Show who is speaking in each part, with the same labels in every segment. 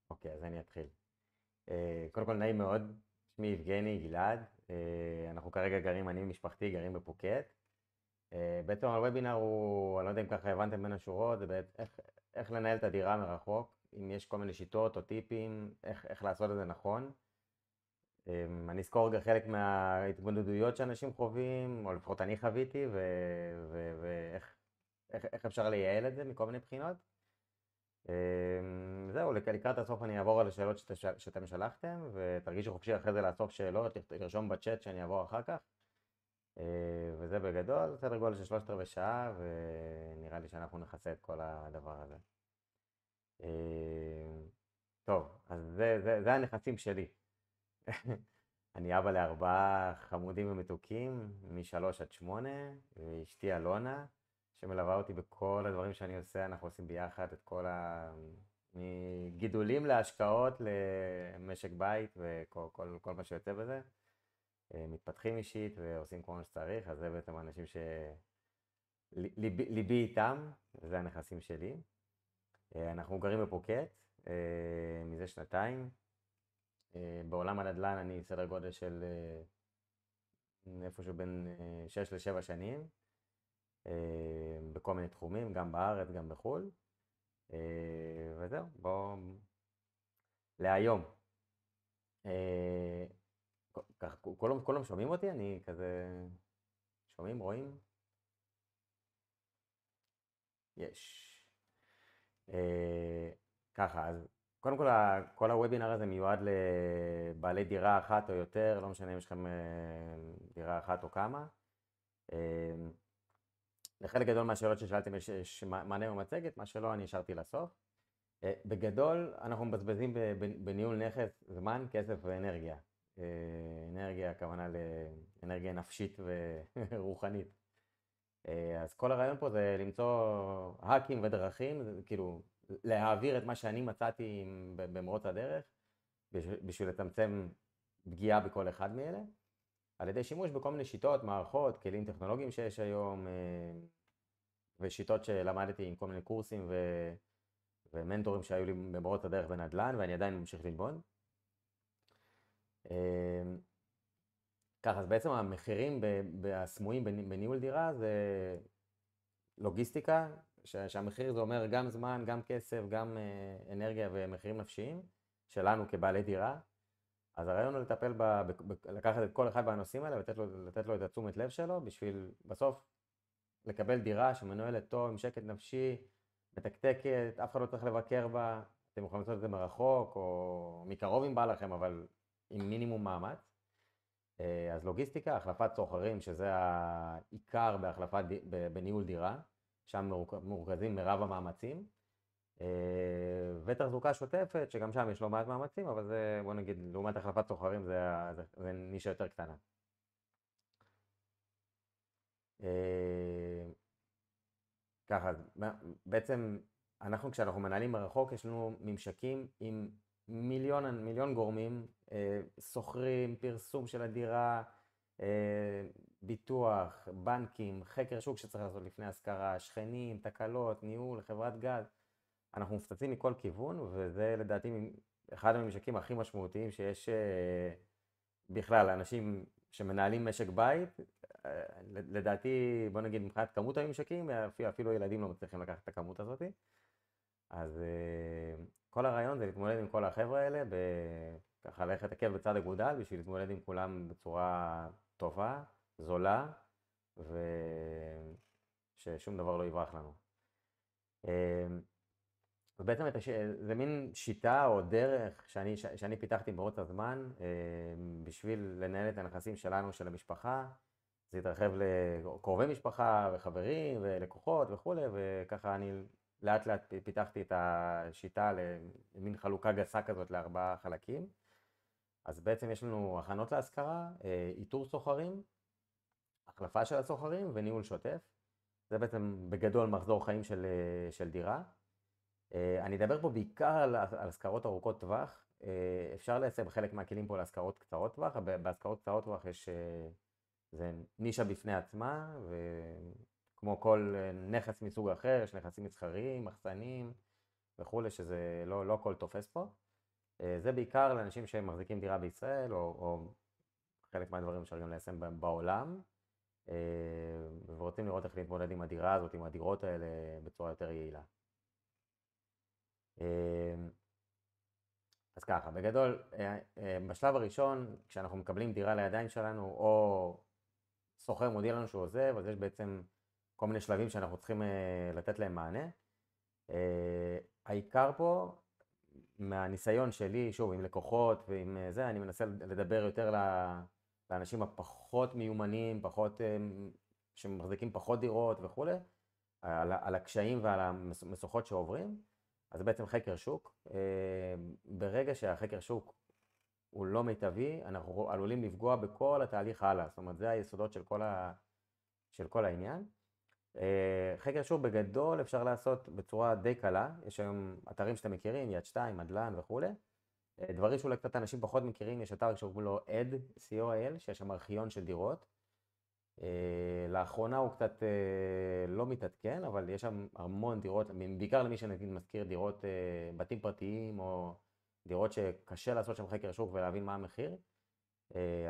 Speaker 1: אוקיי, אז אני אתחיל. קודם כל נעים מאוד, שמי יבגני גלעד, אנחנו כרגע גרים, אני ומשפחתי גרים בפוקט. בעצם הוובינר הוא, אני לא יודע אם ככה הבנתם בין השורות, זה איך לנהל את הדירה מרחוק, אם יש כל מיני שיטות או טיפים, איך לעשות את זה נכון. אני אזכור רגע חלק מההתמודדויות שאנשים חווים, או לפחות אני חוויתי, ואיך אפשר לייעל את זה מכל מיני בחינות. זהו, לקראת הסוף אני אעבור על השאלות שאתם שלחתם, ותרגישו חופשי אחרי זה לאסוף שאלות, לרשום בצ'אט שאני אעבור אחר כך. וזה בגדול, סדר גודל של 3/4 שעה, ונראה לי שאנחנו נכסה את כל הדבר הזה. טוב, אז זה הנכסים שלי. אני אבא לארבעה חמודים ומתוקים, מ3 עד 8, ואשתי אלונה, שמלווה אותי בכל הדברים שאני עושה, אנחנו עושים ביחד את מגידולים להשקעות למשק בית וכל מה שיוצא בזה. מתפתחים אישית ועושים כמו שצריך, אז זה בעצם האנשים ליבי איתם, זה הנכסים שלי. אנחנו גרים בפוקט מזה 2 שנתיים. בעולם הנדל"ן אני סדר גודל של איפשהו בין 6 ל7 שנים, בכל מיני תחומים, גם בארץ, גם בחו"ל. וזהו, בואו להיום. כולם שומעים אותי? אני כזה... שומעים? רואים? יש. ככה, אז קודם כל, כל הוובינר הזה מיועד לבעלי דירה אחת או יותר, לא משנה אם יש לכם דירה אחת או כמה. לחלק גדול מהשאלות ששאלתם יש מענה במצגת, מה שלא אני השארתי לסוף. בגדול, אנחנו מבזבזים בניהול נכס זמן, כסף ואנרגיה. אנרגיה, הכוונה לאנרגיה נפשית ורוחנית. אז כל הרעיון פה זה למצוא האקים ודרכים, זה כאילו להעביר את מה שאני מצאתי במרוץ הדרך, בשביל לצמצם פגיעה בכל אחד מאלה, על ידי שימוש בכל מיני שיטות, מערכות, כלים טכנולוגיים שיש היום, ושיטות שלמדתי עם כל מיני קורסים ומנטורים שהיו לי במרוץ הדרך בנדל"ן, ואני עדיין ממשיך ללמוד. ככה, אז בעצם המחירים הסמויים בניהול דירה זה לוגיסטיקה, שהמחיר זה אומר גם זמן, גם כסף, גם אנרגיה ומחירים נפשיים שלנו כבעלי דירה. אז הרעיון הוא לטפל לקחת את כל אחד מהנושאים האלה ולתת לו את התשומת לב שלו, בשביל בסוף לקבל דירה שמנוהלת טוב, עם שקט נפשי, מתקתקת, אף אחד לא צריך לבקר בה, אתם יכולים לעשות את זה מרחוק או מקרוב אם בא לכם, אבל עם מינימום מאמץ. אז לוגיסטיקה, החלפת סוחרים, שזה העיקר בניהול דירה, שם מורכזים מרב המאמצים, ותחזוקה שוטפת, שגם שם יש לא מעט מאמצים, אבל זה, בוא נגיד, לעומת החלפת סוחרים, זה נישה יותר קטנה. ככה, בעצם כשאנחנו מנהלים מרחוק, יש לנו ממשקים עם מיליון גורמים, סוחרים, פרסום של הדירה, ביטוח, בנקים, חקר שוק שצריך לעשות לפני השכרה, שכנים, תקלות, ניהול, חברת גז. אנחנו מופצצים מכל כיוון, וזה לדעתי אחד הממשקים הכי משמעותיים שיש בכלל, אנשים שמנהלים משק בית. לדעתי, בוא נגיד, מבחינת כמות הממשקים, אפילו ילדים לא מצליחים לקחת את הכמות הזאת. אז כל הרעיון זה להתמודד עם כל החבר'ה האלה, ככה ללכת עקב בצד אגודל, בשביל להתמודד עם כולם בצורה טובה, זולה, וששום דבר לא יברח לנו. ובעצם זה מין שיטה או דרך שאני פיתחתי במרוץ הזמן, בשביל לנהל את הנכסים שלנו, של המשפחה. זה התרחב לקרובי משפחה וחברים ולקוחות וכו', וככה אני לאט לאט פיתחתי את השיטה למין חלוקה גסה כזאת ל4 חלקים. אז בעצם יש לנו הכנות להשכרה, איתור סוחרים, החלפה של הסוחרים וניהול שוטף. זה בעצם בגדול מחזור חיים של דירה. אני אדבר פה בעיקר על השכרות ארוכות טווח. אפשר ליישם חלק מהכלים פה להשכרות קצרות טווח. בהשכרות קצרות טווח זה נישה בפני עצמה, וכמו כל נכס מסוג אחר, יש נכסים מסחריים, מחסנים, וכולי, שזה לא הכל תופס פה. זה בעיקר לאנשים שמחזיקים דירה בישראל, או חלק מהדברים אפשר גם ליישם בעולם, ורוצים לראות איך להתמודד עם הדירה הזאת, עם הדירות האלה, בצורה יותר יעילה. אז ככה, בגדול, בשלב הראשון, כשאנחנו מקבלים דירה לידיים שלנו, או סוחר מודיע לנו שהוא עוזב, אז יש בעצם כל מיני שלבים שאנחנו צריכים לתת להם מענה. העיקר פה, מהניסיון שלי, שוב, עם לקוחות ועם זה, אני מנסה לדבר יותר לאנשים הפחות מיומנים, שמחזיקים פחות דירות וכו', על הקשיים ועל המשוכות שעוברים. אז זה בעצם חקר שוק. ברגע שהחקר שוק הוא לא מיטבי, אנחנו עלולים לפגוע בכל התהליך הלאה. זאת אומרת, זה היסודות של כל העניין. חקר שוק בגדול אפשר לעשות בצורה די קלה. יש היום אתרים שאתם מכירים, יד 2, מדלן וכו'. דברים שאולי קצת אנשים פחות מכירים, יש אתר שקוראים לו COIL, שיש שם ארכיון של דירות. לאחרונה הוא קצת לא מתעדכן, אבל יש שם המון דירות, בעיקר למי שנגיד מזכיר דירות, בתים פרטיים או דירות שקשה לעשות שם חקר שוק ולהבין מה המחיר.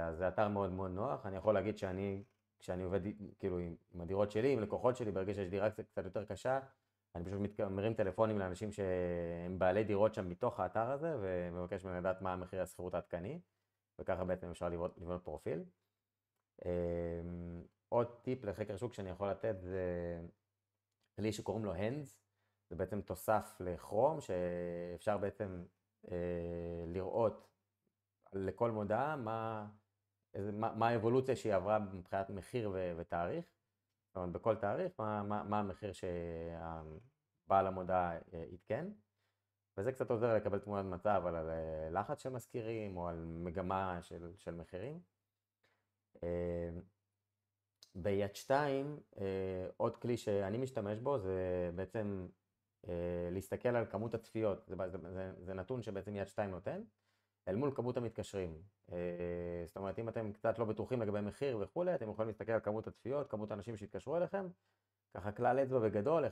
Speaker 1: אז זה אתר מאוד מאוד נוח. אני יכול להגיד כשאני עובד כאילו עם הדירות שלי, עם לקוחות שלי, ברגע שיש דירה קצת יותר קשה, אני פשוט מרים טלפונים לאנשים שהם בעלי דירות שם מתוך האתר הזה, ומבקש מהם לדעת מה המחיר השכירות העדכני, וככה בעצם אפשר לבנות פרופיל. עוד טיפ לחקר שוק שאני יכול לתת זה כלי שקוראים לו Hands, זה בעצם תוסף לכרום שאפשר בעצם לראות לכל מודעה מה האבולוציה שהיא עברה מבחינת מחיר ותאריך, זאת אומרת בכל תאריך מה המחיר שבעל המודעה יתקן, וזה קצת עוזר לקבל תמונת מצב על לחץ של משכירים או על מגמה של מחירים. ביד 2, עוד כלי שאני משתמש בו זה בעצם להסתכל על כמות הצפיות, זה נתון שבעצם יד 2 נותן, אל מול כמות המתקשרים. זאת אומרת, אם אתם קצת לא בטוחים לגבי מחיר וכו', אתם יכולים להסתכל על כמות הצפיות, כמות האנשים שהתקשרו אליכם, ככה כלל אצבע בגדול, 1-15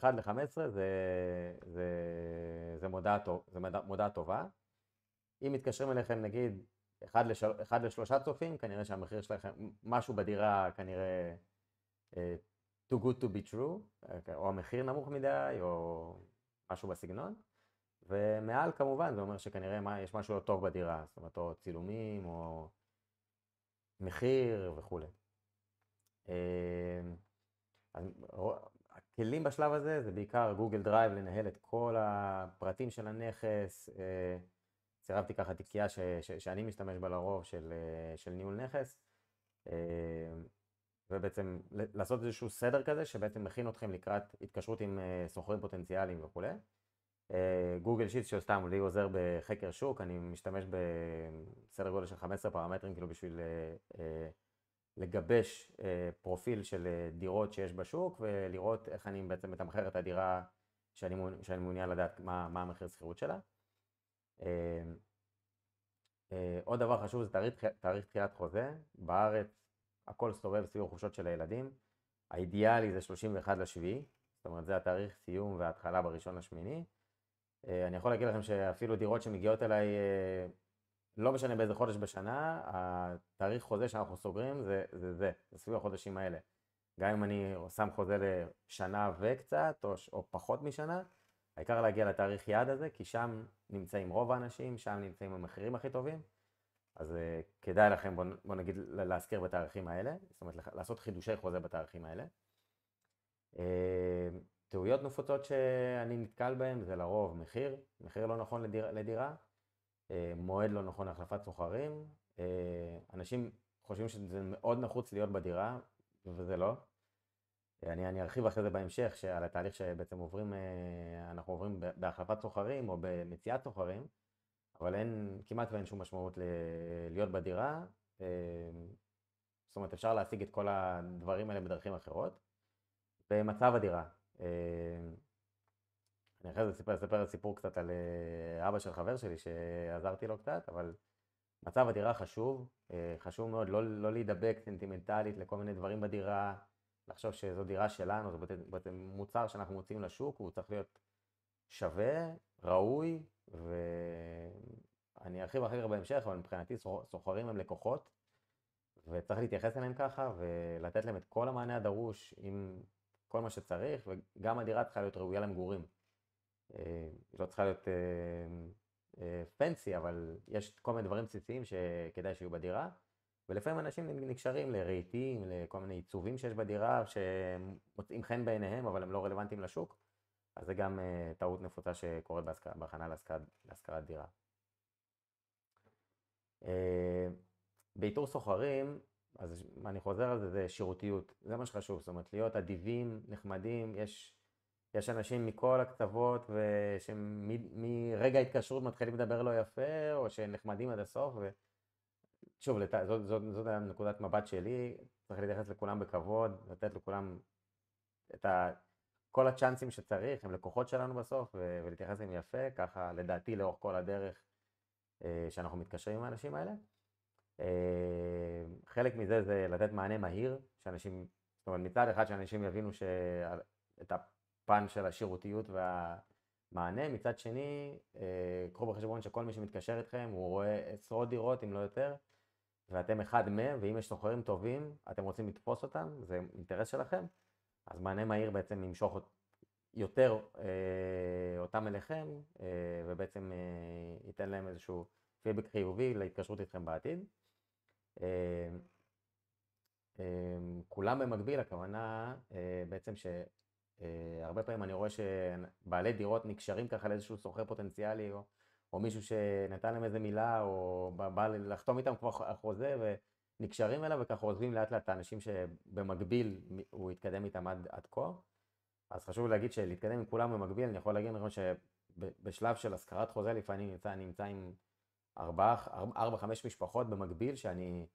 Speaker 1: זה מודעה טובה. אם מתקשרים אליכם נגיד 1-3 צופים, כנראה שהמחיר שלכם, משהו בדירה כנראה too good to be true, או המחיר נמוך מדי, או משהו בסגנון. ומעל כמובן זה אומר שכנראה יש משהו לא טוב בדירה, זאת אומרת או צילומים או מחיר וכו'. הכלים בשלב הזה זה בעיקר גוגל דרייב, לנהל את כל הפרטים של הנכס. צירפתי ככה תיקייה שאני משתמש בה לרוב של ניהול נכס, ובעצם לעשות איזשהו סדר כזה שבעצם מכין אתכם לקראת התקשרות עם סוחרים פוטנציאליים וכו'. גוגל שיט שסתם לי עוזר בחקר שוק, אני משתמש בסדר גודל של 15 פרמטרים כאילו בשביל לגבש פרופיל של דירות שיש בשוק ולראות איך אני בעצם מתמחר את הדירה שאני מעוניין לדעת מה המחיר שכירות שלה. עוד דבר חשוב זה תאריך תחילת חוזה. בארץ הכל סובב סביב החופשות של הילדים, האידיאלי זה 31/7, זאת אומרת זה התאריך סיום וההתחלה ב1/8. אני יכול להגיד לכם שאפילו דירות שמגיעות אליי, לא משנה באיזה חודש בשנה, התאריך חוזה שאנחנו סוגרים זה סביב החודשים האלה. גם אם אני שם חוזה לשנה וקצת או פחות משנה, העיקר להגיע לתאריך יעד הזה, כי שם נמצאים רוב האנשים, שם נמצאים המחירים הכי טובים, אז כדאי לכם, בוא נגיד, להזכיר בתאריכים האלה, זאת אומרת לעשות חידושי חוזה בתאריכים האלה. טעויות נפוצות שאני נתקל בהן זה לרוב מחיר לא נכון לדירה, מועד לא נכון להחלפת סוחרים. אנשים חושבים שזה מאוד נחוץ להיות בדירה, וזה לא. אני ארחיב אחרי זה בהמשך על התהליך שבעצם אנחנו עוברים בהחלפת סוחרים או במציאת סוחרים, אבל כמעט ואין שום משמעות להיות בדירה. זאת אומרת, אפשר להשיג את כל הדברים האלה בדרכים אחרות. במצב הדירה, אני אחרי זה אספר סיפור קצת על אבא של חבר שלי שעזרתי לו קצת, אבל מצב הדירה חשוב מאוד לא להידבק סנטימנטלית לכל מיני דברים בדירה, לחשוב שזו דירה שלנו, זה בעצם מוצר שאנחנו מוציאים לשוק, הוא צריך להיות שווה, ראוי, ואני ארחיב אחר כך בהמשך, אבל מבחינתי סוחרים הם לקוחות, וצריך להתייחס אליהם ככה, ולתת להם את כל המענה הדרוש עם כל מה שצריך, וגם הדירה צריכה להיות ראויה למגורים. היא לא צריכה להיות פנסי, אבל יש כל מיני דברים בסיסיים שכדאי שיהיו בדירה, ולפעמים אנשים נקשרים לרהיטים, לכל מיני עיצובים שיש בדירה, שמוצאים חן בעיניהם, אבל הם לא רלוונטיים לשוק, אז זה גם טעות נפוצה שקורית בהכנה להשכרת דירה. באיתור סוחרים, אז אני חוזר על זה, זה שירותיות, זה מה שחשוב, זאת אומרת, להיות אדיבים, נחמדים, יש אנשים מכל הקצוות, ושמרגע התקשרות מתחילים לדבר לא יפה, או שנחמדים עד הסוף, ושוב, זאת נקודת מבט שלי, צריך להתייחס לכולם בכבוד, לתת לכולם את כל הצ'אנסים שצריך, הם לקוחות שלנו בסוף, ולהתייחס להם יפה, ככה לדעתי לאורך כל הדרך שאנחנו מתקשרים עם האנשים האלה. חלק מזה זה לתת מענה מהיר, שאנשים, זאת אומרת, מצד אחד שאנשים יבינו את הפן של השירותיות והמענה, מצד שני, קחו בחשבון שכל מי שמתקשר איתכם, הוא רואה עשרות דירות, אם לא יותר, ואתם אחד מהם, ואם יש סוחרים טובים, אתם רוצים לתפוס אותם, זה אינטרס שלכם, אז מענה מהיר בעצם ימשוך יותר אותם אליכם, ובעצם ייתן להם איזשהו פידבק חיובי להתקשרות איתכם בעתיד. כולם במקביל, הכוונה בעצם שהרבה פעמים אני רואה שבעלי דירות נקשרים ככה לאיזשהו סוחר פוטנציאלי, או מישהו שנתן להם איזה מילה, או בא לחתום איתם כבר חוזה, ונקשרים אליו וככה עוזבים לאט לאט את האנשים שבמקביל הוא יתקדם איתם עד כה. אז חשוב להגיד שלהתקדם עם כולם במקביל, אני יכול להגיד לכם שבשלב של השכרת חוזה לפעמים נמצא עם 4-5 משפחות במקביל, שאני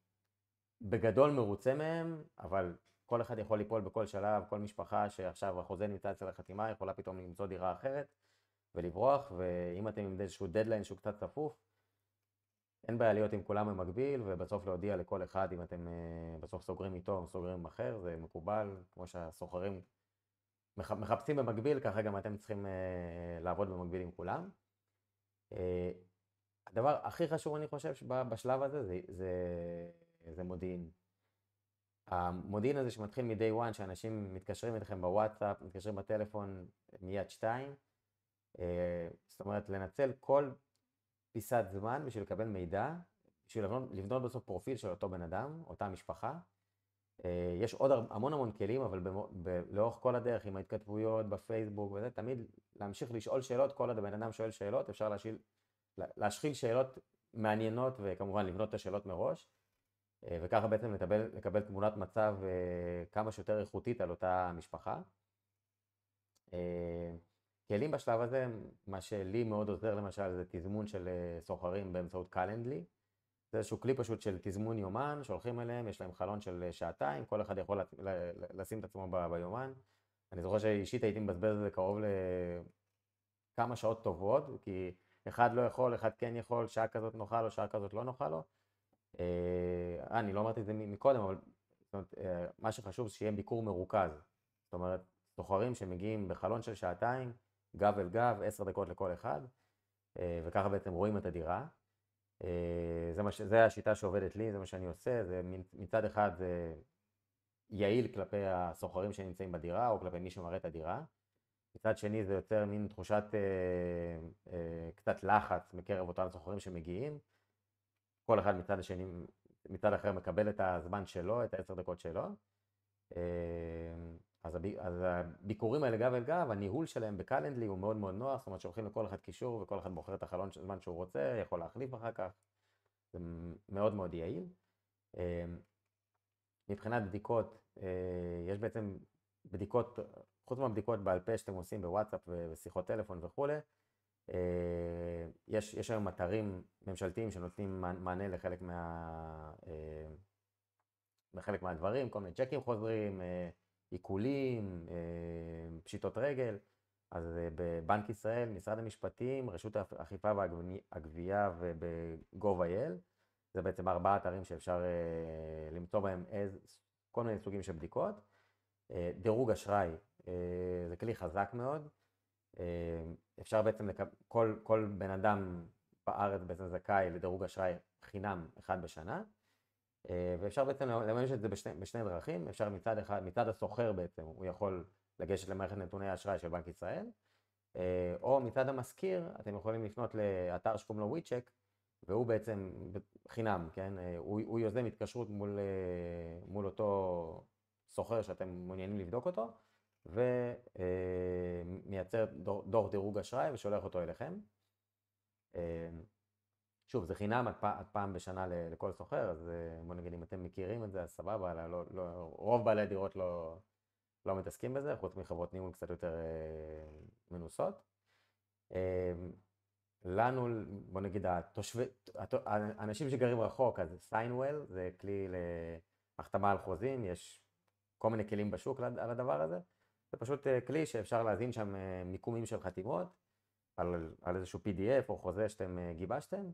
Speaker 1: בגדול מרוצה מהם, אבל כל אחד יכול ליפול בכל שלב, כל משפחה שעכשיו החוזה נמצא אצל החתימה, יכולה פתאום למצוא דירה אחרת ולברוח, ואם אתם עם איזשהו דדליין שהוא קצת צפוף, אין בעיה להיות עם כולם במקביל, ובסוף להודיע לכל אחד אם אתם בסוף סוגרים איתו או סוגרים עם אחר, זה מקובל, כמו שהסוחרים מחפשים במקביל, ככה גם אתם צריכים לעבוד במקביל עם כולם. הדבר הכי חשוב אני חושב בשלב הזה זה מודיעין. המודיעין הזה שמתחיל מ-day one, שאנשים מתקשרים איתכם בוואטסאפ, מתקשרים בטלפון מיד 2, זאת אומרת לנצל כל פיסת זמן בשביל לקבל מידע, בשביל לבנות בסוף פרופיל של אותו בן אדם, אותה משפחה. יש עוד המון כלים, אבל לאורך כל הדרך עם ההתכתבויות בפייסבוק וזה, תמיד להמשיך לשאול שאלות, כל עוד הבן אדם שואל שאלות, אפשר להשחיל שאלות מעניינות וכמובן לבנות את השאלות מראש, וככה בעצם לקבל תמונת מצב כמה שיותר איכותית על אותה משפחה. כלים בשלב הזה, מה שלי מאוד עוזר למשל זה תזמון של סוחרים באמצעות קלנדלי. זה איזשהו כלי פשוט של תזמון יומן, שהולכים אליהם, יש להם חלון של שעתיים, כל אחד יכול לשים את עצמו ביומן. אני זוכר שאישית הייתי מבזבז את זה קרוב לכמה שעות טובות, כי אחד לא יכול, אחד כן יכול, שעה כזאת נוחה לו, שעה כזאת לא נוחה לו. אני לא אמרתי את זה מקודם, אבל זאת אומרת, מה שחשוב שיהיה ביקור מרוכז. זאת אומרת, סוחרים שמגיעים בחלון של שעתיים, גב אל גב, 10 דקות לכל אחד, וככה בעצם רואים את הדירה. זה השיטה שעובדת לי, זה מה שאני עושה, זה מצד אחד זה יעיל כלפי הסוחרים שנמצאים בדירה, או כלפי מי שמראה את הדירה. מצד שני זה יוצר מין תחושת קצת לחץ מקרב אותם סוחרים שמגיעים. כל אחד מצד אחר מקבל את הזמן שלו, את 10 דקות שלו. אז הביקורים האלה גב אל גב, הניהול שלהם בקלנדלי הוא מאוד מאוד נוח, זאת אומרת שהולכים לכל אחד קישור וכל אחד בוחר את החלון של זמן שהוא רוצה, יכול להחליף אחר כך, זה מאוד מאוד יעיל. מבחינת בדיקות, יש בעצם בדיקות, חוץ מהבדיקות בעל פה שאתם עושים בוואטסאפ ושיחות טלפון וכו', יש היום אתרים ממשלתיים שנותנים מענה לחלק מהדברים, כל מיני צ'קים חוזרים, עיקולים, פשיטות רגל. אז בבנק ישראל, משרד המשפטים, רשות האכיפה והגבייה וב-gov.il, זה בעצם 4 אתרים שאפשר למצוא בהם כל מיני סוגים של בדיקות. דירוג אשראי, זה כלי חזק מאוד. אפשר בעצם, כל בן אדם בארץ בעצם זכאי לדירוג אשראי חינם אחד בשנה, ואפשר בעצם לממש את זה בשני דרכים. אפשר מצד אחד, מצד הסוחר בעצם, הוא יכול לגשת למערכת נתוני האשראי של בנק ישראל, או מצד המשכיר, אתם יכולים לפנות לאתר שקוראים לו WeCheck, והוא בעצם חינם, כן? הוא יוזם התקשרות מול אותו סוחר שאתם מעוניינים לבדוק אותו, ומייצר דוח דירוג אשראי ושולח אותו אליכם. שוב, זה חינם עד פעם בשנה לכל סוחר, אז בוא נגיד, אם אתם מכירים את זה, אז סבבה, רוב בעלי הדירות לא מתעסקים בזה, חוץ מחברות ניהול קצת יותר מנוסות. לנו, בוא נגיד, האנשים שגרים רחוק, אז סיינוול זה כלי להחתמה על חוזים, יש כל מיני כלים בשוק על הדבר הזה. זה פשוט כלי שאפשר להזין שם מיקומים של חתימות על איזשהו PDF או חוזה שאתם גיבשתם,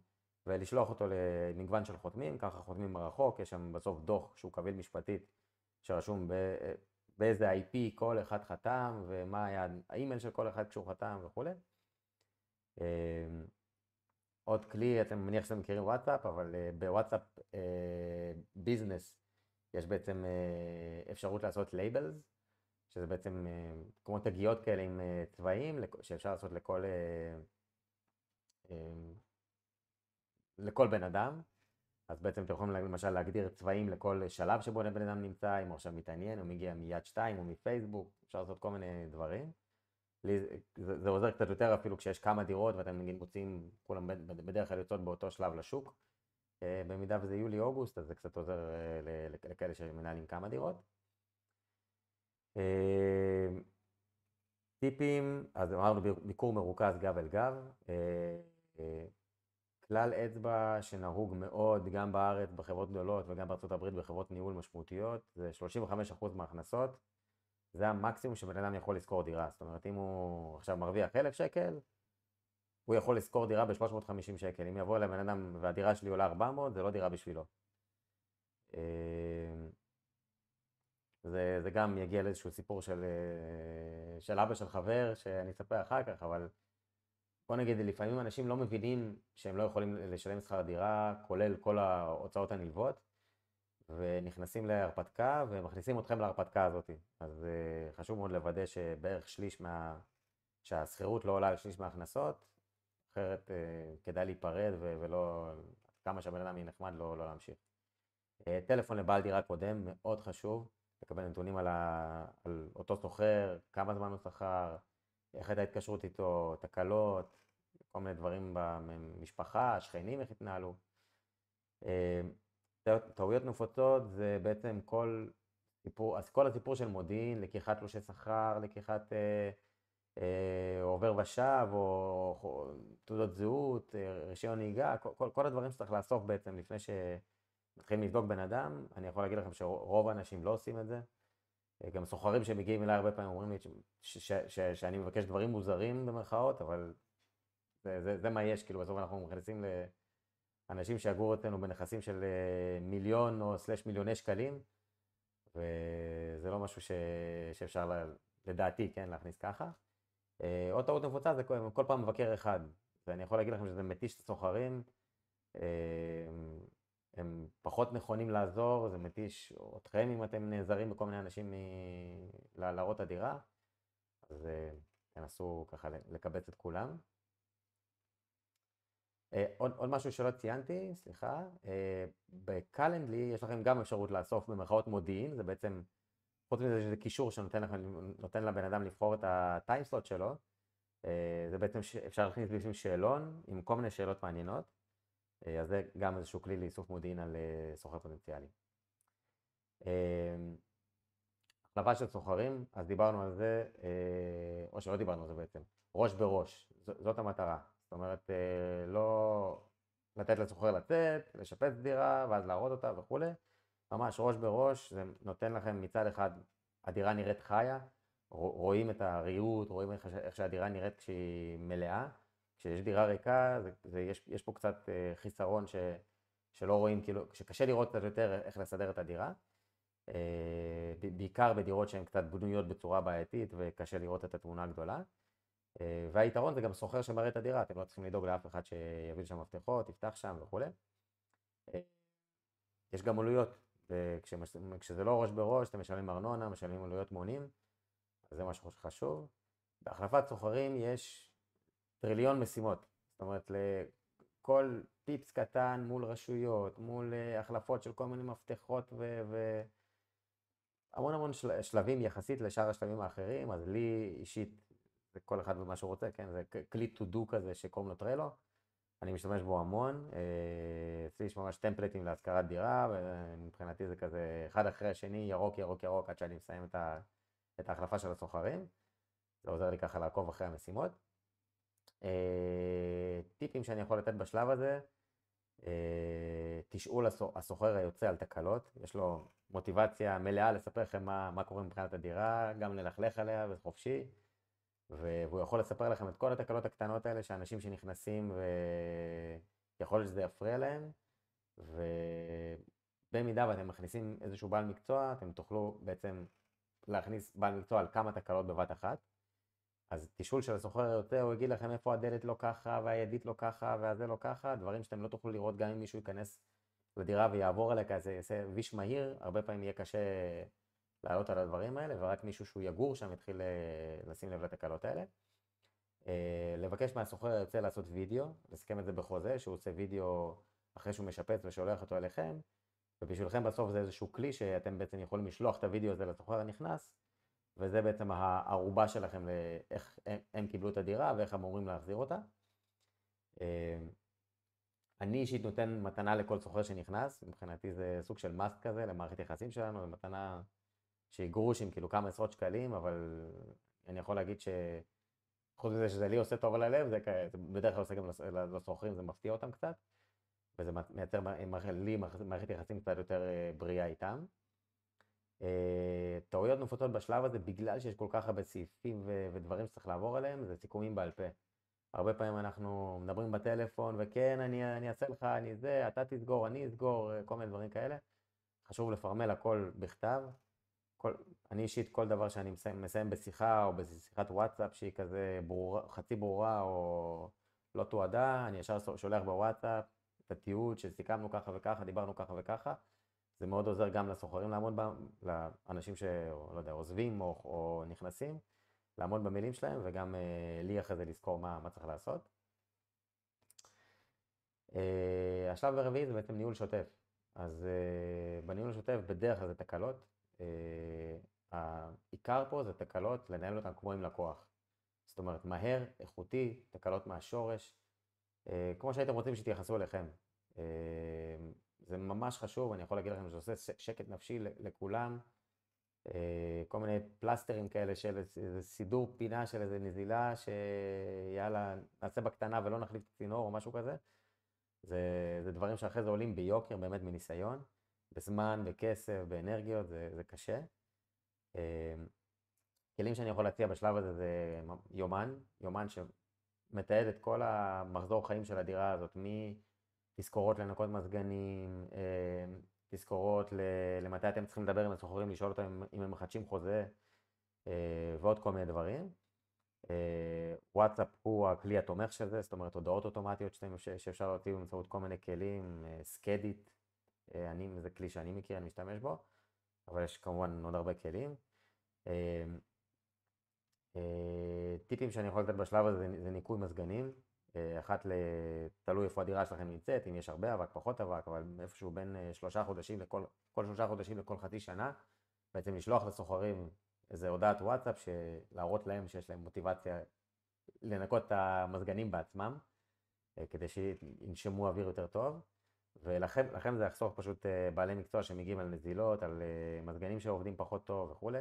Speaker 1: ולשלוח אותו למגוון של חותמים, ככה חותמים מרחוק, יש שם בסוף דוח שהוא קביל משפטית, שרשום באיזה IP כל אחד חתם, ומה היה האימייל של כל אחד כשהוא חתם וכו'. עוד כלי, אתם מניח שאתם מכירים וואטסאפ, אבל בוואטסאפ ביזנס יש בעצם אפשרות לעשות לייבלס, שזה בעצם כמו תגיות כאלה עם צבעים, שאפשר לעשות לכל בן אדם. אז בעצם אתם יכולים למשל להגדיר צבעים לכל שלב שבו בן אדם נמצא, אם הוא עכשיו מתעניין, או מגיע מיד 2 או מפייסבוק, אפשר לעשות כל מיני דברים. זה עוזר קצת יותר אפילו כשיש כמה דירות ואתם נגיד מוצאים, כולם בדרך כלל יוצאות באותו שלב לשוק. במידה וזה יולי-אוגוסט, אז זה קצת עוזר לכאלה שמנהלים כמה דירות. טיפים, אז אמרנו ביקור מרוכז גב אל גב. כלל אצבע שנהוג מאוד גם בארץ בחברות גדולות וגם בארצות הברית בחברות ניהול משמעותיות, זה 35% מההכנסות. זה המקסימום שבן אדם יכול לשכור דירה. זאת אומרת, אם הוא עכשיו מרוויח 1,000 שקל, הוא יכול לשכור דירה ב-350 שקל. אם יבוא אליי בן אדם והדירה שלי עולה 400, זה לא דירה בשבילו. זה גם יגיע לאיזשהו סיפור של אבא של חבר, שאני אספר אחר כך, אבל בוא נגיד, לפעמים אנשים לא מבינים שהם לא יכולים לשלם שכר דירה, כולל כל ההוצאות הנלוות, ונכנסים להרפתקה ומכניסים אתכם להרפתקה הזאת. אז חשוב מאוד לוודא שבערך שהשכירות לא עולה על שליש מההכנסות, אחרת כדאי להיפרד ולא, כמה שהבן אדם יהיה נחמד לא להמשיך. טלפון לבעל דירה קודם, מאוד חשוב, לקבל נתונים על אותו סוחר, כמה זמן הוא שכר, איך הייתה התקשרות איתו, תקלות, כל מיני דברים במשפחה, שכנים איך התנהלו. טעויות נפוצות זה בעצם כל הסיפור של מודיעין, לקיחת תלושי שכר, לקיחת עובר ושב או תעודות זהות, רישיון נהיגה, כל הדברים שצריך לאסוף בעצם לפני שמתחילים לבדוק בן אדם. אני יכול להגיד לכם שרוב האנשים לא עושים את זה. גם סוחרים שמגיעים אליי הרבה פעמים אומרים לי שאני מבקש דברים מוזרים במרכאות, אבל זה מה יש, כאילו בסוף אנחנו מכניסים לאנשים שיגורו אצלנו בנכסים של מיליון או סלש מיליוני שקלים, וזה לא משהו שאפשר לדעתי, כן, להכניס ככה. עוד טעות נפוצה זה כל פעם מבקר אחד, ואני יכול להגיד לכם שזה מתיש את הסוחרים, הם פחות נכונים לעזור, זה מתיש אתכם אם אתם נעזרים בכל מיני אנשים להראות את הדירה, אז תנסו ככה לקבץ את כולם. עוד משהו שלא ציינתי, סליחה, בקלנדלי יש לכם גם אפשרות לאסוף במרכאות מודיעין, זה בעצם, חוץ מזה שזה קישור שנותן לבן אדם לבחור את הטיימסלוט שלו, זה בעצם אפשר להכניס בפנים שאלון עם כל מיני שאלות מעניינות, אז זה גם איזשהו כלי לאיסוף מודיעין על סוחר פוטנציאלי. החלפה של סוחרים, אז דיברנו על זה, או שלא דיברנו על זה בעצם, ראש בראש, זאת המטרה. זאת אומרת, לא לתת לסוחר לצאת, לשפץ דירה ואז להראות אותה וכו'. ממש ראש בראש, זה נותן לכם מצד אחד, הדירה נראית חיה, רואים את הריהוט, רואים איך שהדירה נראית כשהיא מלאה. כשיש דירה ריקה, יש פה קצת חיסרון שלא רואים, כאילו, שקשה לראות קצת יותר איך לסדר את הדירה. בעיקר בדירות שהן קצת בנויות בצורה בעייתית וקשה לראות את התמונה הגדולה. והיתרון זה גם סוחר שמראה את הדירה, אתם לא צריכים לדאוג לאף אחד שיביא שם מפתחות, יפתח שם וכו'. יש גם עלויות, כשזה לא ראש בראש, אתם משלמים ארנונה, משלמים עלויות מונים, אז זה משהו שחשוב. בהחלפת סוחרים יש טריליון משימות, זאת אומרת לכל פיפס קטן מול רשויות, מול החלפות של כל מיני מפתחות המון המון שלבים יחסית לשאר השלבים האחרים, אז לי אישית, זה כל אחד ומה שהוא רוצה, כן? זה כלי to do כזה שקוראים לו טרלו, אני משתמש בו המון, אצלי יש ממש טמפלטים להשכרת דירה, ומבחינתי זה כזה אחד אחרי השני, ירוק, ירוק, ירוק, עד שאני מסיים את ההחלפה של הסוחרים, זה עוזר לי ככה לעקוב אחרי המשימות. טיפים שאני יכול לתת בשלב הזה, תשאול הסוחר היוצא על תקלות, יש לו מוטיבציה מלאה לספר לכם מה קורה מבחינת הדירה, גם ללכלך עליה וחופשי, והוא יכול לספר לכם את כל התקלות הקטנות האלה שאנשים שנכנסים ויכול להיות שזה יפריע להם, ובמידה ואתם מכניסים איזשהו בעל מקצוע, אתם תוכלו בעצם להכניס בעל מקצוע על כמה תקלות בבת אחת. אז תשאול של הסוחר היוצא, הוא יגיד לכם איפה הדלת לא ככה, והידית לא ככה, והזה לא ככה, דברים שאתם לא תוכלו לראות גם אם מישהו ייכנס לדירה ויעבור עליה כזה, יעשה ויש מהיר, הרבה פעמים יהיה קשה לעלות על הדברים האלה, ורק מישהו שהוא יגור שם יתחיל לשים לב לתקלות האלה. לבקש מהסוחר היוצא לעשות וידאו, לסכם את זה בחוזה, שהוא עושה וידאו אחרי שהוא משפץ ושולח אותו אליכם, ובשבילכם בסוף זה איזשהו כלי שאתם בעצם יכולים לשלוח את הוידאו הזה לסוחר הנכנס, וזה בעצם הערובה שלכם לאיך הם קיבלו את הדירה ואיך הם אמורים להחזיר אותה. אני אישית נותן מתנה לכל סוחר שנכנס, מבחינתי זה סוג של מאסט כזה למערכת יחסים שלנו, זה מתנה שהיא גרושים, כאילו כמה עשרות שקלים, אבל אני יכול להגיד שחוץ מזה שזה לי עושה טוב על הלב, זה בדרך כלל עושה גם לסוחרים, זה מפתיע אותם קצת, וזה מייצר לי מערכת יחסים קצת יותר בריאה איתם. טעויות נפוצות בשלב הזה, בגלל שיש כל כך הרבה סעיפים ודברים שצריך לעבור עליהם, זה סיכומים בעל פה. הרבה פעמים אנחנו מדברים בטלפון, וכן, אני אעשה לך, אני זה, אתה תסגור, אני אסגור, כל מיני דברים כאלה. חשוב לפרמל הכל בכתב. אני אישית, כל דבר שאני מסיים בשיחה, או בשיחת וואטסאפ שהיא כזה חצי ברורה, או לא תועדה, אני ישר שולח בוואטסאפ את התיעוד שסיכמנו ככה וככה, דיברנו ככה וככה. זה מאוד עוזר גם לסוחרים לעמוד לאנשים שלא יודע, עוזבים או נכנסים, לעמוד במילים שלהם, וגם לי אחרי זה לזכור מה צריך לעשות. השלב הרביעי זה בעצם ניהול שוטף. אז בניהול השוטף בדרך כלל זה תקלות. העיקר פה זה תקלות, לנהל אותם כמו עם לקוח. זאת אומרת, מהר, איכותי, תקלות מהשורש, כמו שהייתם רוצים שתייחסו אליכם. זה ממש חשוב, אני יכול להגיד לכם שזה עושה שקט נפשי לכולם. כל מיני פלסטרים כאלה של איזה סידור פינה של איזה נזילה, שיאללה, נעשה בקטנה ולא נחליף את הצינור או משהו כזה. זה דברים שאחרי זה עולים ביוקר, באמת מניסיון, בזמן, בכסף, באנרגיות, זה קשה. כלים שאני יכול להציע בשלב הזה זה יומן שמתעד את כל המחזור חיים של הדירה הזאת, תזכורות לנקות מזגנים, תזכורות למתי אתם צריכים לדבר עם הסוחרים, לשאול אותם אם הם מחדשים חוזה, ועוד כל מיני דברים. וואטסאפ הוא הכלי התומך של זה, זאת אומרת הודעות אוטומטיות שאפשר להוציא באמצעות כל מיני כלים, סקדיט, זה כלי שאני מכיר, אני משתמש בו, אבל יש כמובן עוד הרבה כלים. טיפים שאני יכול לתת בשלב הזה זה ניקוי מזגנים, תלוי איפה הדירה שלכם נמצאת, אם יש הרבה אבק, פחות אבק, אבל איפשהו בין 3 חודשים כל 3 חודשים לכל חצי שנה, בעצם לשלוח לסוחרים איזה הודעת וואטסאפ, להראות להם שיש להם מוטיבציה לנקות את המזגנים בעצמם, כדי שינשמו אוויר יותר טוב, ולכם זה יחסוך פשוט בעלי מקצוע שמגיעים על נזילות, על מזגנים שעובדים פחות טוב וכו'.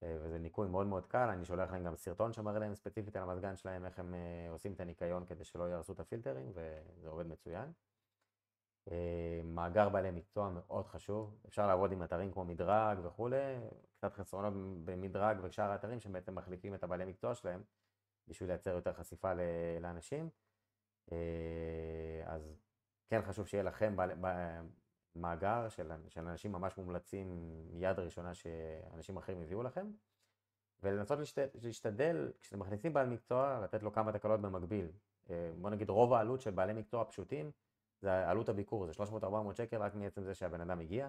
Speaker 1: וזה ניקוי מאוד מאוד קל, אני שולח להם גם סרטון שמראה להם ספציפית על המזגן שלהם, איך הם עושים את הניקיון כדי שלא יהרסו את הפילטרים, וזה עובד מצוין. מאגר בעלי מקצוע מאוד חשוב, אפשר לעבוד עם אתרים כמו מדרג וכו', קצת חסרונות במדרג ושאר האתרים שבעצם מחליפים את הבעלי מקצוע שלהם, בשביל לייצר יותר חשיפה לאנשים. אז כן חשוב שיהיה לכם מאגר של אנשים ממש מומלצים מיד ראשונה שאנשים אחרים הביאו לכם. ולנסות להשתדל, כשאתם מכניסים בעל מקצוע, לתת לו כמה תקלות במקביל. בוא נגיד, רוב העלות של בעלי מקצוע פשוטים, זה עלות הביקור, זה 300-400 שקל רק מעצם זה שהבן אדם הגיע.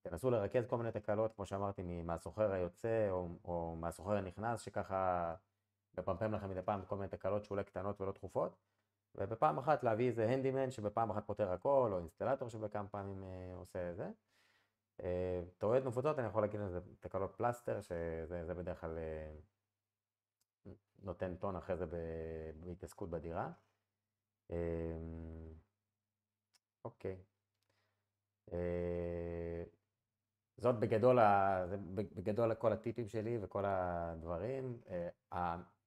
Speaker 1: תנסו לרכז כל מיני תקלות, כמו שאמרתי, מהסוחר היוצא או מהסוחר הנכנס, שככה מפמפם לכם מדי פעם כל מיני תקלות שאולי קטנות ולא דחופות, ובפעם אחת להביא איזה הנדימן שבפעם אחת פותר הכל, או אינסטלטור שבכמה פעמים עושה זה. טעויות נפוצות, אני יכול להגיד לזה תקלות פלסטר, שזה בדרך כלל נותן טון אחרי זה בהתעסקות בדירה. אוקיי. זאת בגדול כל הטיפים שלי וכל הדברים.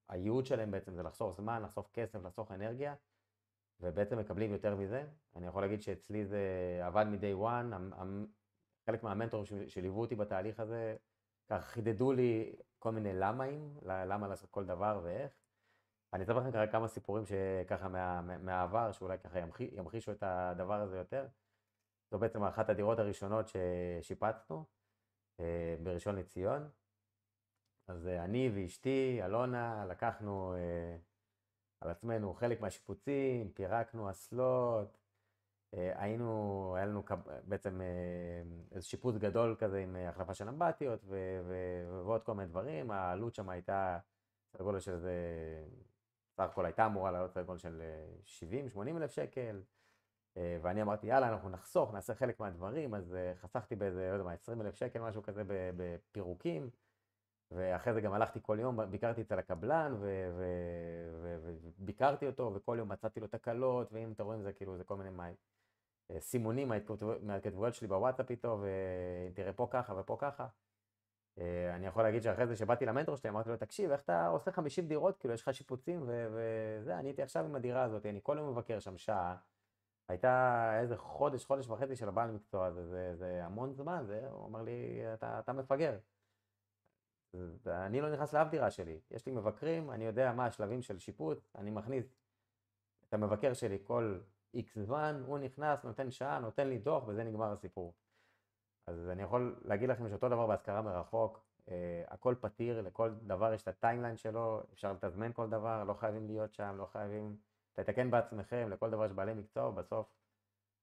Speaker 1: הייעוד שלהם בעצם זה לחסוך זמן, לחסוך כסף, לחסוך אנרגיה, ובעצם מקבלים יותר מזה. אני יכול להגיד שאצלי זה עבד מ-day one, חלק מהמנטורים שליוו אותי בתהליך הזה, ככה חידדו לי כל מיני למה לעשות כל דבר ואיך. אני אספר לכם ככה כמה סיפורים שככה מהעבר, שאולי ככה ימחישו את הדבר הזה יותר. זו בעצם אחת הדירות הראשונות ששיפצנו בראשון לציון. אז אני ואשתי, אלונה, לקחנו על עצמנו חלק מהשיפוצים, פירקנו אסלות, היה לנו בעצם איזה שיפוץ גדול כזה עם החלפה של אמבטיות ועוד כל מיני דברים. העלות שם הייתה סדר גודל של זה, סך הכל הייתה אמורה לעלות סדר גודל של 70-80 אלף שקל. ואני אמרתי, יאללה, אנחנו נחסוך, נעשה חלק מהדברים, אז חסכתי באיזה, לא יודע מה, 20 אלף שקל, משהו כזה בפירוקים, ואחרי זה גם הלכתי כל יום, ביקרתי אצל הקבלן, וביקרתי אותו, וכל יום מצאתי לו תקלות, ואם אתם רואים, זה כאילו, זה כל מיני סימונים מההתכתבויות שלי בוואטסאפ איתו, ותראה פה ככה ופה ככה. אני יכול להגיד שאחרי זה שבאתי למנטור שלי, אמרתי לו, תקשיב, איך אתה עושה 50 דירות, כאילו יש לך שיפוצים, וזה, אני הייתי עכשיו עם הדירה הזאת, אני כל יום מבקר שם שעה, הייתה איזה חודש וחצי של הבעל מקצוע הזה, זה המון זמן, הוא אמר לי, אתה מפגר. אני לא נכנס לאף דירה שלי, יש לי מבקרים, אני יודע מה השלבים של שיפוץ, אני מכניס את המבקר שלי כל איקס זמן, הוא נכנס, נותן שעה, נותן לי דוח, וזה נגמר הסיפור. אז אני יכול להגיד לכם שאותו דבר בהשכרה מרחוק, הכל פתיר, לכל דבר יש את הטיימליין שלו, אפשר לתזמן כל דבר, לא חייבים להיות שם, לא חייבים, תתקן בעצמכם, לכל דבר יש בעלי מקצוע, בסוף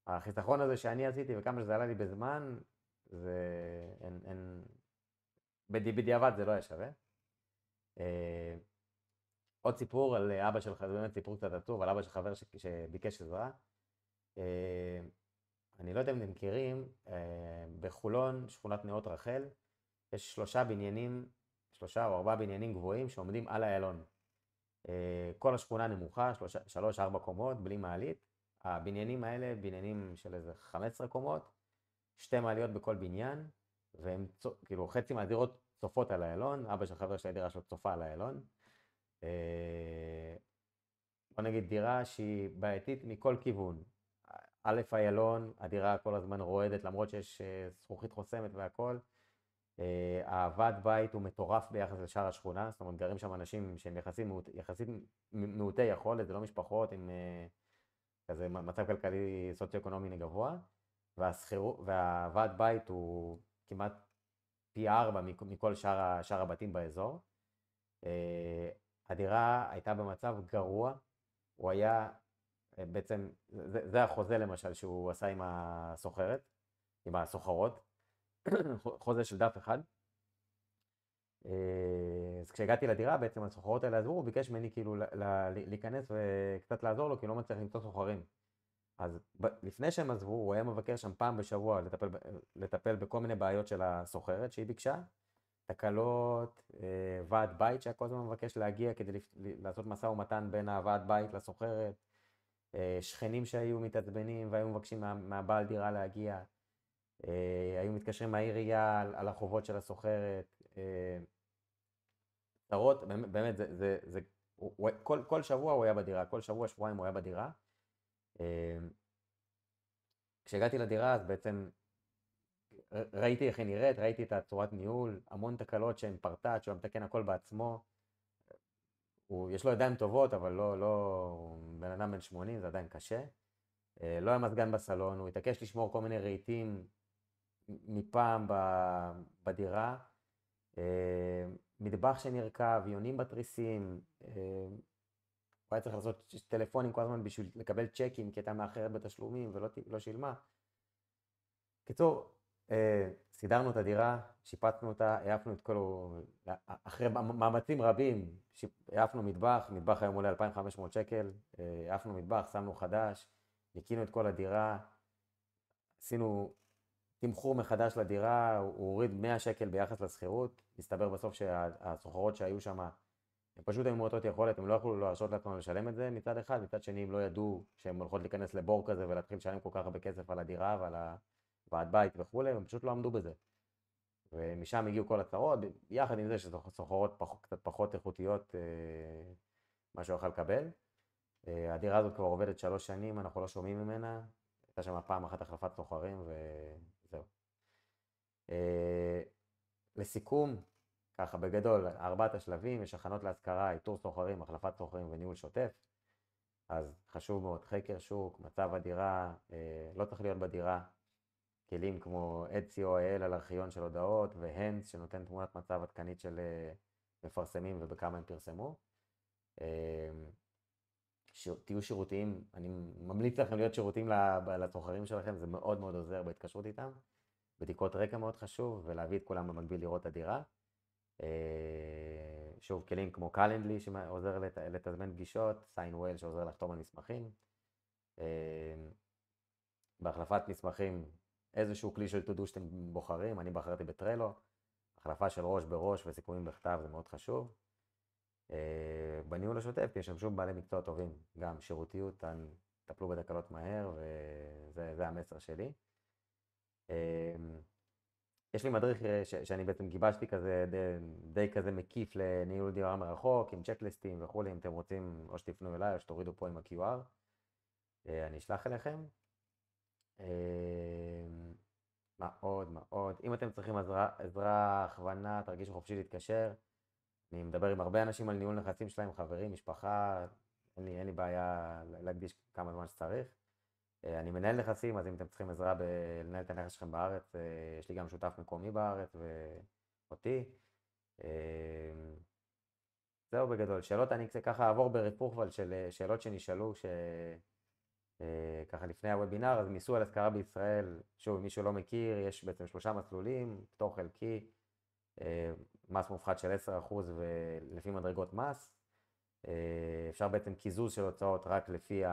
Speaker 1: החיסכון הזה שאני עשיתי וכמה שזה עלה לי בזמן, זה בדיעבד זה לא היה שווה. עוד סיפור על אבא של חבר, באמת סיפור קצת עצוב, על אבא של חבר שביקש עזרה. אני לא יודע אם אתם מכירים, בחולון, שכונת נאות רחל, יש 3 או 4 בניינים גבוהים שעומדים על איילון. כל השכונה נמוכה, 3-4 קומות, בלי מעלית. הבניינים האלה, בניינים של איזה 15 קומות, 2 מעליות בכל בניין, והם כאילו חצי מהדירות צופות על איילון, אבא של חבר של הדירה שלו צופה על איילון. בוא נגיד דירה שהיא בעייתית מכל כיוון. א', איילון, הדירה כל הזמן רועדת למרות שיש זכוכית חוסמת והכל. הוועד בית הוא מטורף ביחס לשאר השכונה, זאת אומרת גרים שם אנשים שהם יחסית מעוטי יכולת, זה לא משפחות עם כזה מצב כלכלי סוציו-אקונומי גבוה, והוועד בית הוא כמעט פי 4 מכל שאר הבתים באזור. הדירה הייתה במצב גרוע, הוא היה בעצם, זה החוזה למשל שהוא עשה עם הסוחרת, עם הסוחרות, חוזה של דף אחד. אז כשהגעתי לדירה בעצם הסוחרות האלה עזבו, הוא ביקש ממני כאילו להיכנס וקצת לעזור לו כי לא מצליח למצוא סוחרים. אז לפני שהם עזבו, הוא היה מבקר שם פעם בשבוע לטפל בכל מיני בעיות של הסוחרת שהיא ביקשה, תקלות, ועד בית שהיה כל הזמן מבקש להגיע כדי לעשות משא ומתן בין הוועד בית לסוחרת, שכנים שהיו מתעצבנים והיו מבקשים מהבעל דירה להגיע, היו מתקשרים מהעירייה על החובות של הסוחרת, צרות, באמת, כל שבוע הוא היה בדירה, כל שבועיים הוא היה בדירה. כשהגעתי לדירה אז בעצם ראיתי איך היא נראית, ראיתי את הצורת ניהול, המון תקלות שהן פרטאץ', שהוא מתקן הכל בעצמו. יש לו ידיים טובות, אבל לא בן אדם בן 80, זה עדיין קשה. לא היה מזגן בסלון, הוא התעקש לשמור כל מיני רהיטים מפעם בדירה. מטבח שנרקב, יונים בתריסים, הוא היה צריך לעשות טלפונים כל הזמן בשביל לקבל צ'קים, כי הייתה מאחרת בתשלומים ולא שילמה. קיצור, סידרנו את הדירה, שיפצנו אותה, העפנו את כל... אחרי מאמצים רבים, העפנו מטבח היום עולה 2,500 שקל, העפנו מטבח, שמנו חדש, ניקינו את כל הדירה, עשינו תמחור מחדש לדירה, הוא הוריד 100 שקל ביחס לשכירות, הסתבר בסוף שהסוחרות שהיו שם, הם פשוט היו מעוטות יכולת, הם לא יכולו להרשות לעצמם לשלם את זה מצד אחד, מצד שני הם לא ידעו שהם הולכות להיכנס לבור כזה ולהתחיל לשלם כל כך הרבה כסף על הדירה ועל ועד בית וכולי, הם פשוט לא עמדו בזה. ומשם הגיעו כל הצרות, יחד עם זה שסוחרות קצת פחות איכותיות, מה שהוא יכול לקבל. הדירה הזאת כבר עובדת 3 שנים, אנחנו לא שומעים ממנה, הייתה שם פעם אחת החלפת סוחרים וזהו. לסיכום, ככה בגדול, 4 השלבים, יש הכנות להשכרה, איתור סוחרים, החלפת סוחרים וניהול שוטף. אז חשוב מאוד, חקר שוק, מצב הדירה, לא צריך להיות בדירה. כלים כמו AdCOIL על ארכיון של הודעות, והנס שנותן תמונת מצב עדכנית של מפרסמים ובכמה הם פרסמו. תהיו שירותיים, אני ממליץ לכם להיות שירותיים לסוחרים שלכם, זה מאוד מאוד עוזר בהתקשרות איתם. בדיקות רקע מאוד חשוב, ולהביא את כולם במקביל לראות את הדירה. שוב, כלים כמו קלנדלי שעוזר לתזמן פגישות, סיינוול שעוזר לחתום על מסמכים. בהחלפת מסמכים, איזשהו כלי של to-do שאתם בוחרים, אני בחרתי בטרלו, החלפה של ראש בראש וסיכומים בכתב זה מאוד חשוב. בניהול השוטף תשמשו בעלי מקצוע טובים, גם שירותיות, תטפלו בתקלות מהר וזה המסר שלי. יש לי מדריך שאני בעצם גיבשתי כזה, די כזה מקיף לניהול דירה מרחוק, עם צ'קליסטים וכולי, אם אתם רוצים או שתפנו אליי או שתורידו פה עם ה-QR, אני אשלח אליכם. מאוד. אם אתם צריכים עזרה, הכוונה, תרגישו חופשי להתקשר. אני מדבר עם הרבה אנשים על ניהול נכסים שלהם, חברים, משפחה, אין לי בעיה להקדיש כמה זמן שצריך. אני מנהל נכסים, אז אם אתם צריכים עזרה בלנהל את הנכס שלכם בארץ, יש לי גם שותף מקומי בארץ ואותי. זהו בגדול. שאלות, אני ככה אעבור ברפוך של שאלות שנשאלו ככה לפני הוובינר. אז מיסוי על השכרה בישראל, שוב, אם מישהו לא מכיר, יש בעצם 3 מסלולים, פטור חלקי, מס מופחת של 10% ולפי מדרגות מס. אפשר בעצם קיזוז של הוצאות רק לפי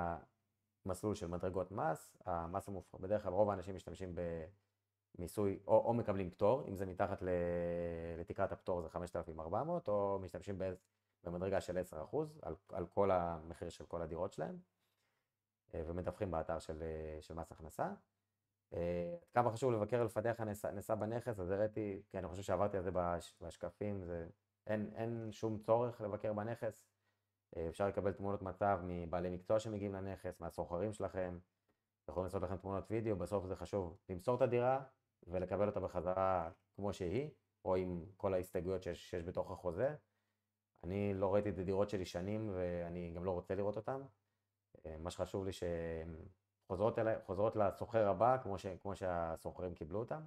Speaker 1: המסלול של מדרגות מס. המס המופחת, בדרך כלל רוב האנשים משתמשים במיסוי או מקבלים פטור, אם זה מתחת לתקרת הפטור זה 5,400, או משתמשים במדרגה של 10% על כל המחיר של כל הדירות שלהם. ומדווחים באתר של מס הכנסה. כמה חשוב לבקר ולפתח הנעשה בנכס, אז הראיתי, כי אני חושב שעברתי על זה בשקפים, אין שום צורך לבקר בנכס. אפשר לקבל תמונות מצב מבעלי מקצוע שמגיעים לנכס, מהסוחרים שלכם, יכולים לעשות לכם תמונות וידאו. בסוף זה חשוב למסור את הדירה ולקבל אותה בחזרה כמו שהיא, או עם כל ההסתייגויות שיש בתוך החוזה. אני לא ראיתי את הדירות שלי שנים ואני גם לא רוצה לראות אותן. מה שחשוב לי שחוזרות לסוחר הבא, כמו שהסוחרים קיבלו אותם.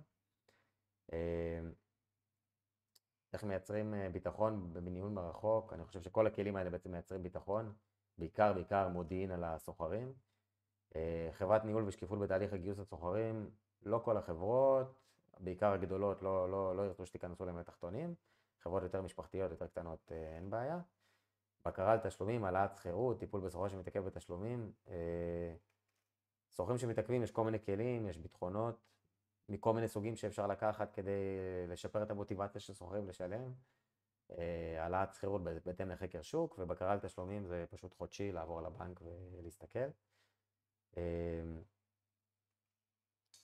Speaker 1: איך מייצרים ביטחון בניהול מרחוק? אני חושב שכל הכלים האלה בעצם מייצרים ביטחון, בעיקר מודיעין על הסוחרים. חברת ניהול ושקיפות בתהליך הגיוס הסוחרים, לא כל החברות, בעיקר הגדולות לא ירצו שתיכנסו להם לתחתונים. חברות יותר משפחתיות, יותר קטנות, אין בעיה. בקרה על תשלומים, העלאת שכירות, טיפול בסוחר שמתעכב בתשלומים. סוחרים שמתעכבים, יש כל מיני כלים, יש ביטחונות מכל מיני סוגים שאפשר לקחת כדי לשפר את המוטיבציה של סוחרים לשלם. העלאת שכירות בהתאם לחקר שוק, ובקרה על תשלומים זה פשוט חודשי, לעבור לבנק ולהסתכל.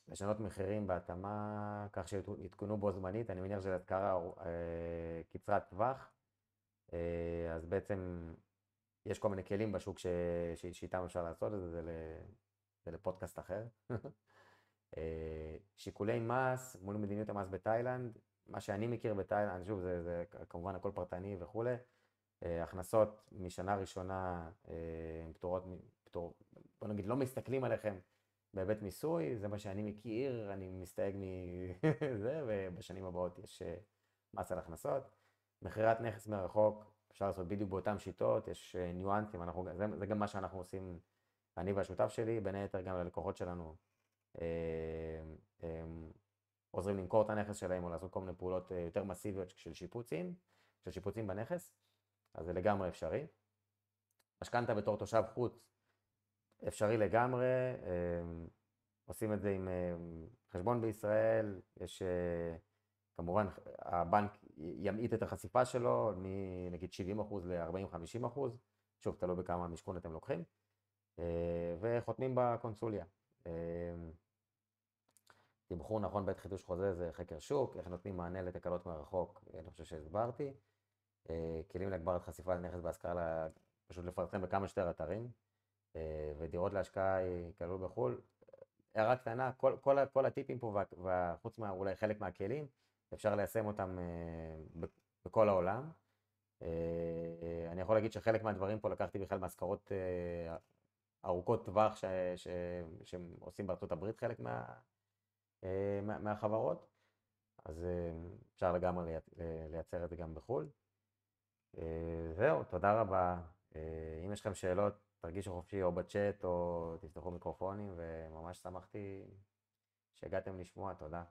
Speaker 1: לשנות מחירים בהתאמה כך שיתקנו בו זמנית, אני מניח שזה השכרה קצרת טווח. אז בעצם יש כל מיני כלים בשוק שאיתם אפשר לעשות את זה, זה לפודקאסט אחר. שיקולי מס מול מדיניות המס בתאילנד, מה שאני מכיר בתאילנד, שוב זה כמובן הכל פרטני וכולי. הכנסות משנה ראשונה פטורות, בוא נגיד לא מסתכלים עליכם בהיבט מיסוי, זה מה שאני מכיר, אני מסתייג מזה, ובשנים הבאות יש מס על הכנסות. מכירת נכס מרחוק, אפשר לעשות בדיוק באותן שיטות, יש ניואנסים, זה גם מה שאנחנו עושים, אני והשותף שלי, בין היתר גם ללקוחות שלנו, עוזרים למכור את הנכס שלהם או לעשות כל מיני פעולות יותר מסיביות של שיפוצים בנכס, אז זה לגמרי אפשרי. משכנתא בתור תושב חוץ, אפשרי לגמרי, עושים את זה עם חשבון בישראל, יש כמובן הבנק ימעיט את החשיפה שלו מנגיד 70% ל-40-50%, שוב תלוי בכמה משכון אתם לוקחים, וחותמים בקונסוליה. תמחור נכון בעת חידוש חוזה זה חקר שוק, איך נותנים מענה לתקלות מרחוק, אני חושב שהסברתי. כלים להגברת חשיפה לנכס בהשכרה, פשוט לפרסם בכמה שיותר אתרים, ודירות להשקעה ייכללו בחו"ל. הערה קטנה, כל הטיפים פה, וחוץ אולי חלק מהכלים, אפשר ליישם אותם בכל העולם. אני יכול להגיד שחלק מהדברים פה לקחתי בכלל מהשכרות ארוכות טווח שהם עושים בארצות הברית חלק מהחברות, אז אפשר לגמרי לייצר את זה גם בחו"ל. זהו, תודה רבה. אם יש לכם שאלות, תרגישו חופשי או בצ'אט או תפתחו מיקרופונים, וממש שמחתי שהגעתם לשמוע, תודה.